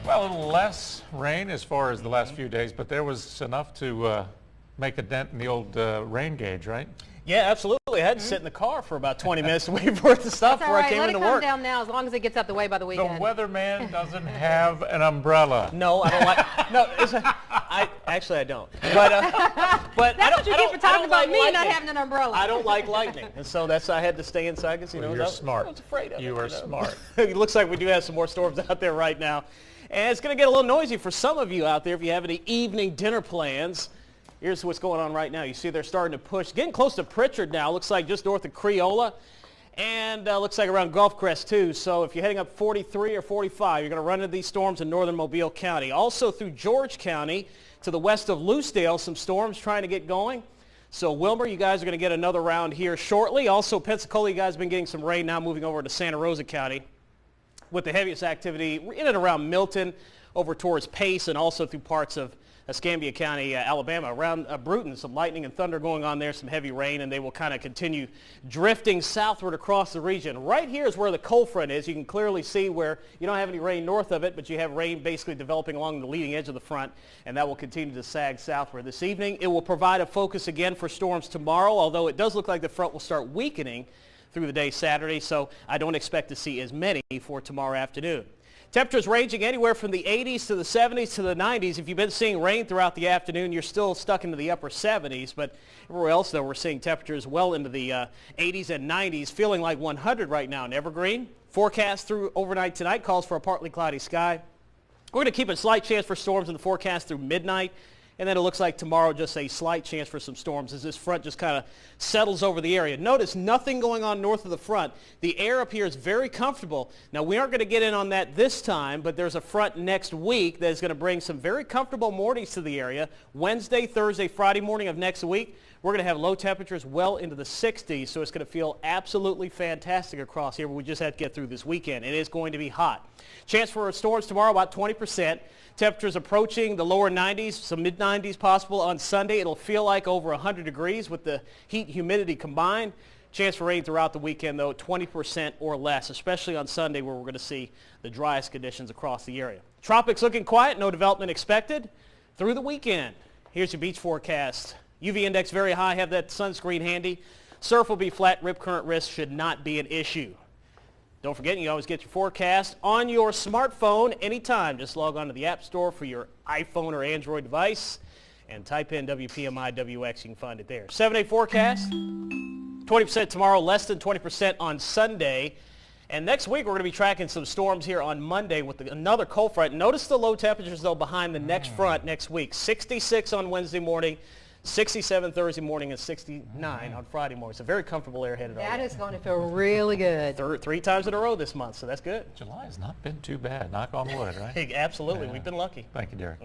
Well, a little less rain as far as the last few days, but there was enough to make a dent in the old rain gauge, right? Yeah, absolutely. I had to sit in the car for about 20 minutes to wait for it to stop before I came into work. Let it come down now as long as it gets out the way by the weekend. The weatherman doesn't have an umbrella. No, I don't like. No, actually I don't. But that's what you get for talking about me not having an umbrella. I don't like lightning, and so that's I had to stay inside because You're smart. I was afraid of it. You are smart. It looks like we do have some more storms out there right now, and it's going to get a little noisy for some of you out there if you have any evening dinner plans. Here's what's going on right now. You see they're starting to push, getting close to Pritchard now. Looks like just north of Creola, and looks like around Gulf Crest too. So if you're heading up 43 or 45, you're going to run into these storms in northern Mobile County. Also through George County to the west of Loosedale, some storms trying to get going. So Wilmer, you guys are going to get another round here shortly. Also Pensacola, you guys have been getting some rain now, moving over to Santa Rosa County with the heaviest activity in and around Milton, over towards Pace, and also through parts of Escambia County, Alabama. Around Bruton, some lightning and thunder going on there, some heavy rain, and they will kind of continue drifting southward across the region. Right here is where the cold front is. You can clearly see where you don't have any rain north of it, but you have rain basically developing along the leading edge of the front, and that will continue to sag southward. This evening, it will provide a focus again for storms tomorrow, although it does look like the front will start weakening through the day Saturday, so I don't expect to see as many for tomorrow afternoon. Temperatures ranging anywhere from the 80s to the 70s to the 90s. If you've been seeing rain throughout the afternoon, you're still stuck into the upper 70s. But everywhere else, though, we're seeing temperatures well into the 80s and 90s, feeling like 100 right now in Evergreen. Forecast through overnight tonight calls for a partly cloudy sky. We're going to keep a slight chance for storms in the forecast through midnight. And then it looks like tomorrow just a slight chance for some storms as this front just kind of settles over the area. Notice nothing going on north of the front. The air up here is very comfortable. Now, we aren't going to get in on that this time, but there's a front next week that is going to bring some very comfortable mornings to the area. Wednesday, Thursday, Friday morning of next week, we're going to have low temperatures well into the 60s, so it's going to feel absolutely fantastic across here. But we just have to get through this weekend. It is going to be hot. Chance for storms tomorrow, about 20%. Temperatures approaching the lower 90s, some mid-90s possible on Sunday. It'll feel like over 100 degrees with the heat and humidity combined. Chance for rain throughout the weekend, though, 20% or less, especially on Sunday where we're going to see the driest conditions across the area. Tropics looking quiet, no development expected through the weekend. Here's your beach forecast. UV index very high, have that sunscreen handy. Surf will be flat, rip current risk should not be an issue. Don't forget, you always get your forecast on your smartphone anytime. Just log on to the App Store for your iPhone or Android device and type in WPMI WX. You can find it there. 7-day forecast, 20% tomorrow, less than 20% on Sunday. And next week, we're going to be tracking some storms here on Monday with another cold front. Notice the low temperatures, though, behind the next front next week. 66 on Wednesday morning. 67 Thursday morning and 69 on Friday morning. It's a very comfortable air headed on. That is going to feel really good. Three times in a row this month, so that's good. July has not been too bad. Knock on wood, right? Absolutely. We've been lucky. Thank you, Derek.